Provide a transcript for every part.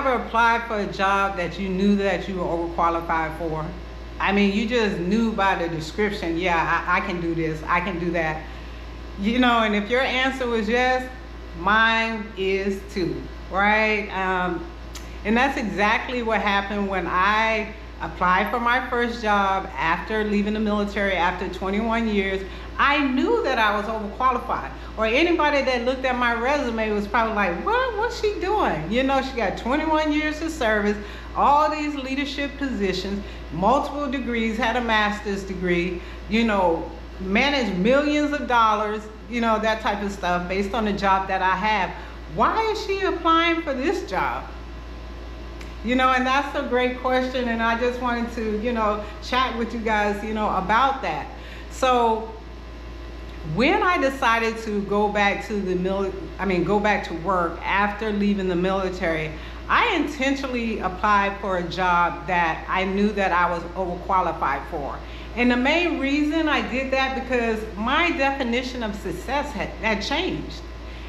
ever applied for a job that you knew that you were overqualified for? I mean, you just knew by the description, yeah, I can do this, I can do that. You know, and if your answer was yes, mine is too, right? And that's exactly what happened when I applied for my first job after leaving the military after 21 years. I knew that I was overqualified. Or anybody that looked at my resume was probably like, what's she doing? You know, she got 21 years of service, all these leadership positions, multiple degrees, had a master's degree, you know, managed millions of dollars, you know, that type of stuff based on the job that I have. Why is she applying for this job? You know, and that's a great question, and I just wanted to, you know, chat with you guys, you know, about that. So when I decided to go back to go back to work after leaving the military, I intentionally applied for a job that I knew that I was overqualified for. And the main reason I did that because my definition of success had changed.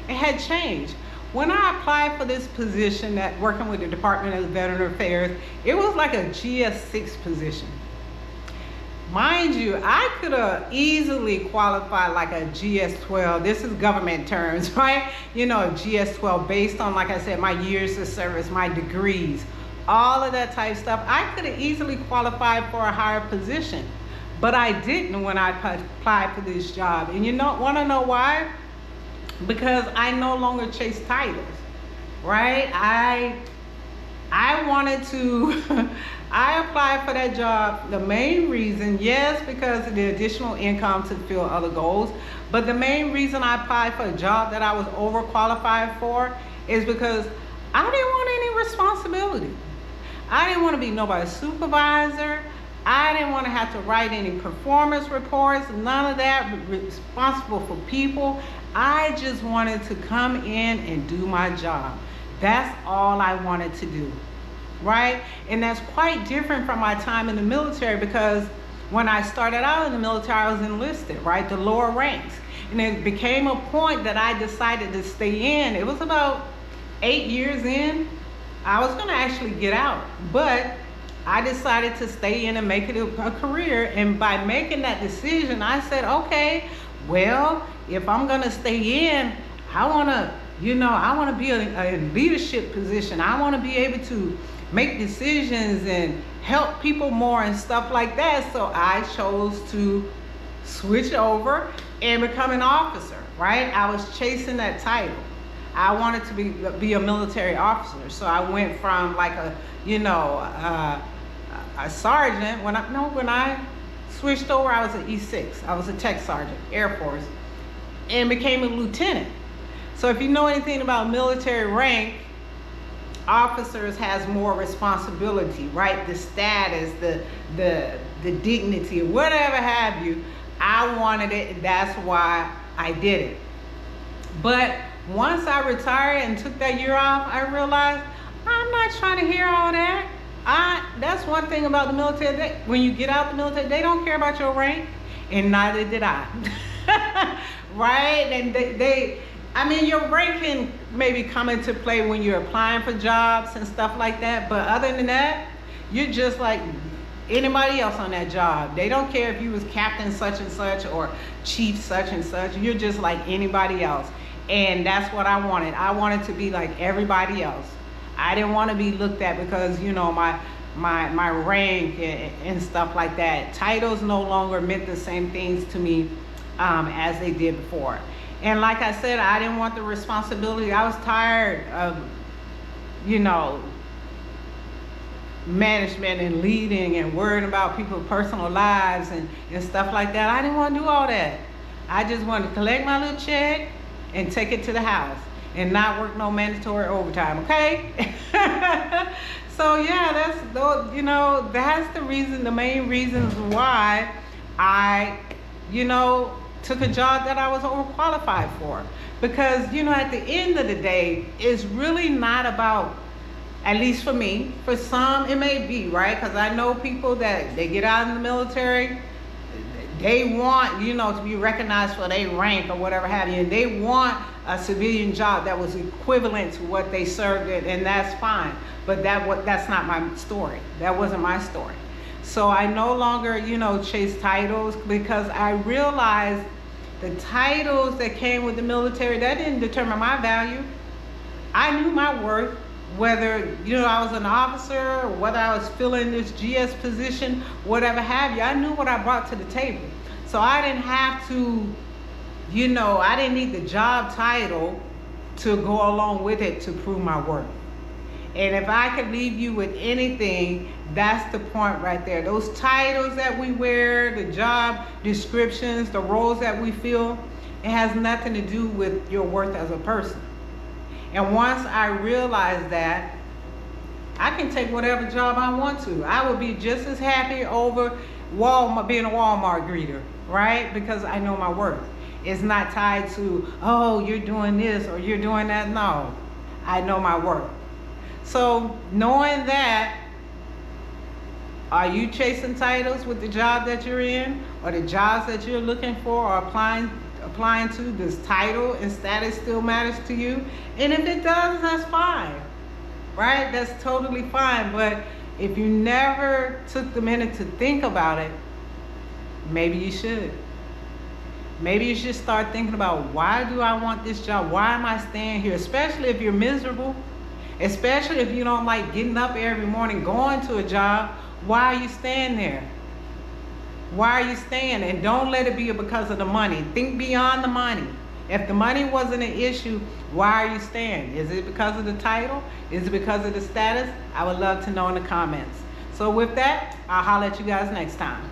It had changed. When I applied for this position that working with the Department of Veteran Affairs, it was like a GS6 position. Mind you, I could have easily qualified like a GS12. This is government terms, right? You know, a GS12 based on, like I said, my years of service, my degrees, all of that type of stuff. I could have easily qualified for a higher position, but I didn't when I applied for this job. And you want to know why? Because I no longer chase titles, right? I wanted to, I applied for that job. The main reason, yes, because of the additional income to fulfill other goals, but the main reason I applied for a job that I was overqualified for is because I didn't want any responsibility. I didn't want to be nobody's supervisor. I didn't want to have to write any performance reports, none of that, responsible for people. I just wanted to come in and do my job. That's all I wanted to do, right? And that's quite different from my time in the military, because when I started out in the military, I was enlisted, right? The lower ranks. And it became a point that I decided to stay in. It was about 8 years in. I was gonna actually get out, but I decided to stay in and make it a career. And by making that decision, I said, okay, well, if I'm gonna stay in, I wanna be in a leadership position. I wanna be able to make decisions and help people more and stuff like that. So I chose to switch over and become an officer, right? I was chasing that title. I wanted to be a military officer. So I went from like a sergeant. When I switched over, I was an E6. I was a tech sergeant, Air Force, and became a lieutenant. So if you know anything about military rank, officers has more responsibility, right? The status, the dignity, whatever have you. I wanted it, and that's why I did it. But once I retired and took that year off, I realized I'm not trying to hear all that. That's one thing about the military. When you get out the military, they don't care about your rank, and neither did I. Right? And your rank can maybe come into play when you're applying for jobs and stuff like that, but other than that, you're just like anybody else on that job. They don't care if you was captain such and such or chief such and such. You're just like anybody else. And that's what I wanted. I wanted to be like everybody else. I didn't want to be looked at because, my rank and stuff like that. Titles no longer meant the same things to me as they did before. And like I said, I didn't want the responsibility. I was tired of, management and leading and worrying about people's personal lives and stuff like that. I didn't want to do all that. I just wanted to collect my little check and take it to the house and not work no mandatory overtime, okay? So yeah, that's the main reasons why I, took a job that I was overqualified for. Because, at the end of the day, it's really not about, at least for me, for some it may be, right? Because I know people that they get out in the military, They want, you know, to be recognized for their rank or whatever have you. And they want a civilian job that was equivalent to what they served in, and that's fine. But that's not my story. That wasn't my story. So I no longer, you know, chase titles, because I realized the titles that came with the military, that didn't determine my value. I knew my worth, whether, you know, I was an officer, or whether I was filling this GS position, whatever have you. I knew what I brought to the table. So I didn't have to, you know, I didn't need the job title to go along with it to prove my worth. And if I could leave you with anything, that's the point right there. Those titles that we wear, the job descriptions, the roles that we fill, it has nothing to do with your worth as a person. And once I realized that, I can take whatever job I want to. I would be just as happy over Walmart, being a Walmart greeter, right? Because I know my worth. It's not tied to, oh, you're doing this or you're doing that. No, I know my worth. So knowing that, are you chasing titles with the job that you're in, or the jobs that you're looking for or applying to? Does title and status still matters to you? And if it does, that's fine, right? That's totally fine. But if you never took the minute to think about it, maybe you should. Maybe you should start thinking about, why do I want this job? Why am I staying here? Especially if you're miserable, especially if you don't like getting up every morning, going to a job. Why are you staying there? Why are you staying? And don't let it be because of the money. Think beyond the money. If the money wasn't an issue, why are you staying? Is it because of the title? Is it because of the status? I would love to know in the comments. So with that, I'll holler at you guys next time.